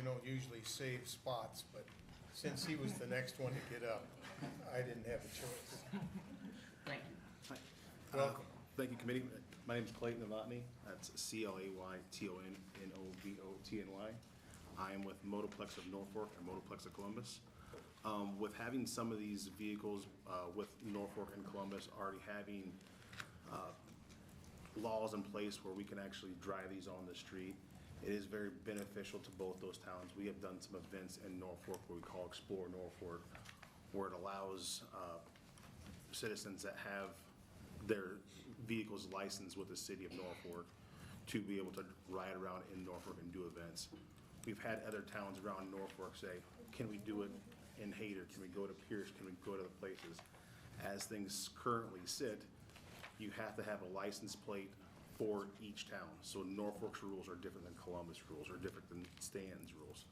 we don't usually save spots, but since he was the next one to get up, I didn't have a choice. Thank you. Welcome. Thank you, committee. My name is Clayton Novotny. That's Claytonnovotny. I am with Motoplex of Norfolk and Motoplex of Columbus. With having some of these vehicles with Norfolk and Columbus already having laws in place where we can actually drive these on the street, it is very beneficial to both those towns. We have done some events in Norfolk where we call Explore Norfolk, where it allows citizens that have their vehicles licensed with the city of Norfolk to be able to ride around in Norfolk and do events. We've had other towns around Norfolk say, can we do it in Hayter? Can we go to Pierce? Can we go to the places? As things currently sit, you have to have a license plate for each town. So Norfolk's rules are different than Columbus rules, or different than Stanton's rules.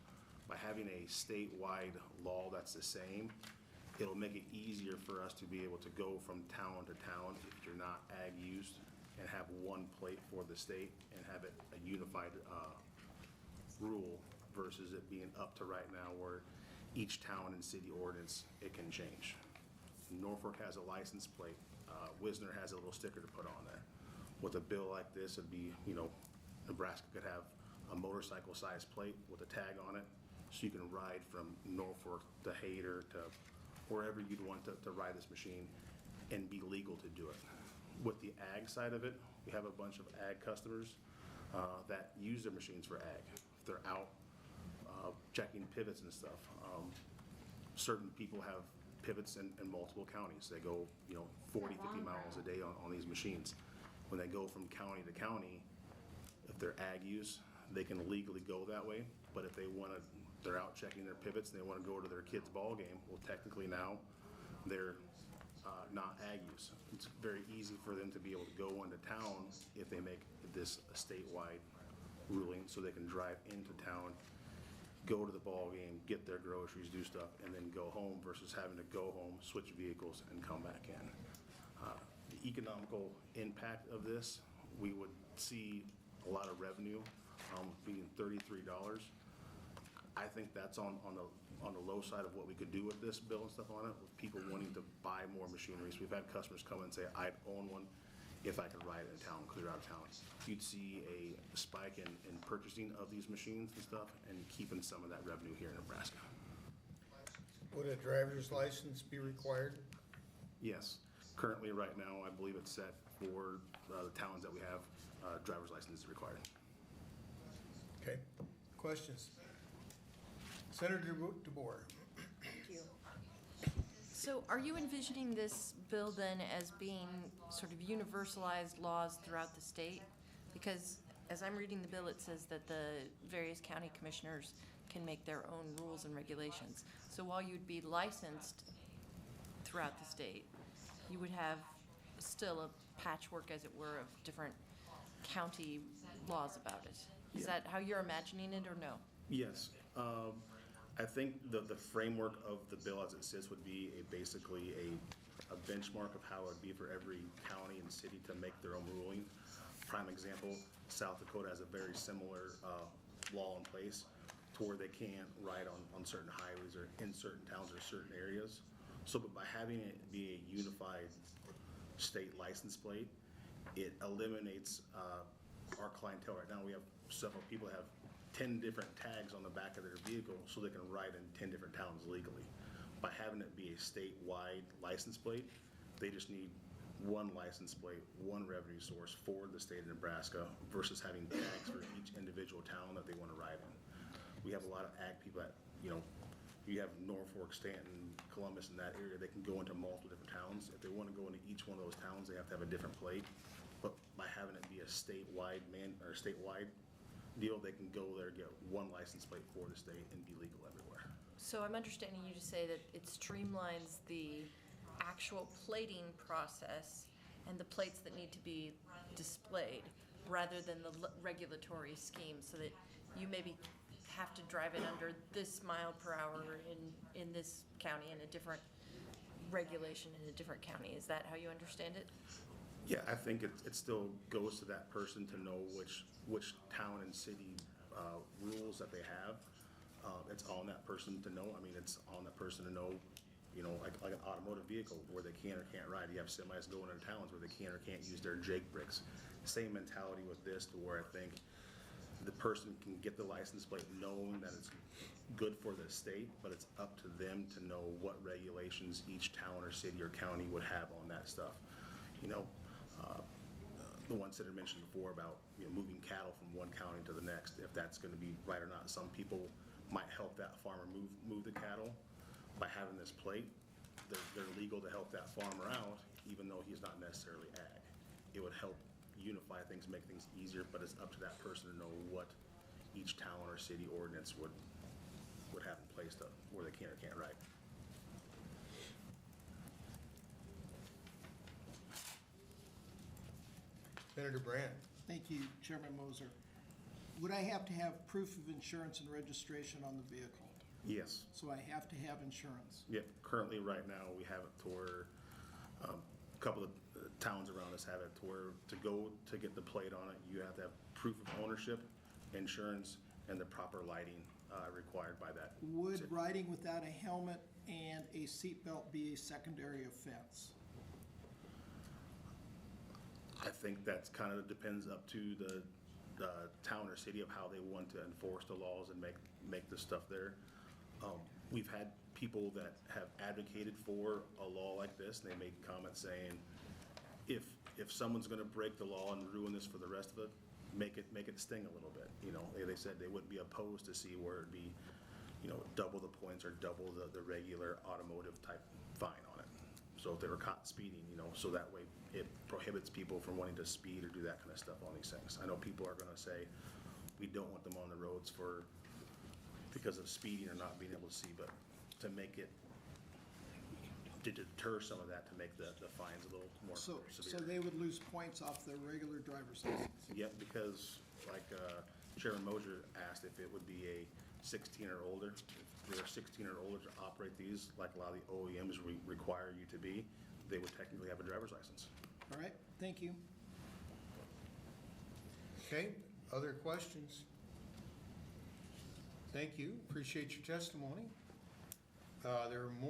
By having a statewide law that's the same, it'll make it easier for us to be able to go from town to town if you're not ag used, and have one plate for the state and have it a unified rule versus it being up to right now where each town and city ordinance, it can change. Norfolk has a license plate. Wisner has a little sticker to put on there. With a bill like this, it'd be, Nebraska could have a motorcycle size plate with a tag on it, so you can ride from Norfolk to Hayter to wherever you'd want to ride this machine and be legal to do it. With the ag side of it, we have a bunch of ag customers that use their machines for ag. If they're out checking pivots and stuff, certain people have pivots in multiple counties. They go 40, 50 miles a day on these machines. When they go from county to county, if they're ag use, they can legally go that way. But if they're out checking their pivots and they want to go to their kid's ball game, well, technically now they're not ag use. It's very easy for them to be able to go into town if they make this a statewide ruling, so they can drive into town, go to the ball game, get their groceries, do stuff, and then go home versus having to go home, switch vehicles, and come back in. The economical impact of this, we would see a lot of revenue, being $33. I think that's on the low side of what we could do with this bill and stuff on it, with people wanting to buy more machineries. We've had customers come and say, I'd own one if I could ride it in town, clear out of town. You'd see a spike in purchasing of these machines and stuff, and keeping some of that revenue here in Nebraska. Would a driver's license be required? Yes. Currently, right now, I believe it's set for the towns that we have, driver's license is required. Okay. Questions? Senator DeBoer. Thank you. So are you envisioning this bill then as being sort of universalized laws throughout the state? Because as I'm reading the bill, it says that the various county commissioners can make their own rules and regulations. So while you'd be licensed throughout the state, you would have still a patchwork, as it were, of different county laws about it. Is that how you're imagining it, or no? Yes. I think the framework of the bill as it sits would be basically a benchmark of how it would be for every county and city to make their own ruling. Prime example, South Dakota has a very similar law in place to where they can't ride on certain highways or in certain towns or certain areas. So, but by having it be a unified state license plate, it eliminates our clientele. Right now we have several people that have 10 different tags on the back of their vehicle so they can ride in 10 different towns legally. By having it be a statewide license plate, they just need one license plate, one revenue source for the state of Nebraska versus having tags for each individual town that they want to ride in. We have a lot of ag people that, you have Norfolk, Stanton, Columbus in that area, they can go into multiple different towns. If they want to go into each one of those towns, they have to have a different plate. But by having it be a statewide deal, they can go there, get one license plate for the state, and be legal everywhere. So I'm understanding you to say that it streamlines the actual plating process and the plates that need to be displayed rather than the regulatory scheme, so that you maybe have to drive it under this mile per hour in this county and a different regulation in a different county. Is that how you understand it? Yeah, I think it still goes to that person to know which town and city rules that they have. It's on that person to know. I mean, it's on that person to know, you know, like an automotive vehicle where they can or can't ride. You have semis going into towns where they can or can't use their Jake brakes. Same mentality with this, to where I think the person can get the license plate knowing that it's good for the state, but it's up to them to know what regulations each town or city or county would have on that stuff. You know, the ones that I mentioned before about, you know, moving cattle from one county to the next, if that's gonna be right or not. Some people might help that farmer move the cattle by having this plate. They're legal to help that farmer out, even though he's not necessarily ag. It would help unify things, make things easier, but it's up to that person to know what each town or city ordinance would have in place to where they can or can't ride. Senator Brand. Thank you, Chairman Moser. Would I have to have proof of insurance and registration on the vehicle? Yes. So I have to have insurance. Yep, currently, right now, we have it to where, a couple of towns around us have it to where to go to get the plate on it, you have to have proof of ownership, insurance, and the proper lighting, required by that. Would riding without a helmet and a seatbelt be a secondary offense? I think that's kind of depends up to the town or city of how they want to enforce the laws and make the stuff there. We've had people that have advocated for a law like this, and they made comments saying, if someone's gonna break the law and ruin this for the rest of it, make it sting a little bit. You know, they said they wouldn't be opposed to see where it'd be, you know, double the points or double the regular automotive type fine on it. So if they were caught speeding, you know, so that way it prohibits people from wanting to speed or do that kind of stuff on these things. I know people are gonna say, we don't want them on the roads because of speeding or not being able to see, but to make it, to deter some of that, to make the fines a little more So severe. they would lose points off their regular driver's license? Yep, because like Chairman Moser asked if it would be a 16 or older. If they're 16 or older to operate these, like a lot of the OEMs require you to be, they would technically have a driver's license. All right, thank you. Okay, other questions? Thank you, appreciate your testimony. There are more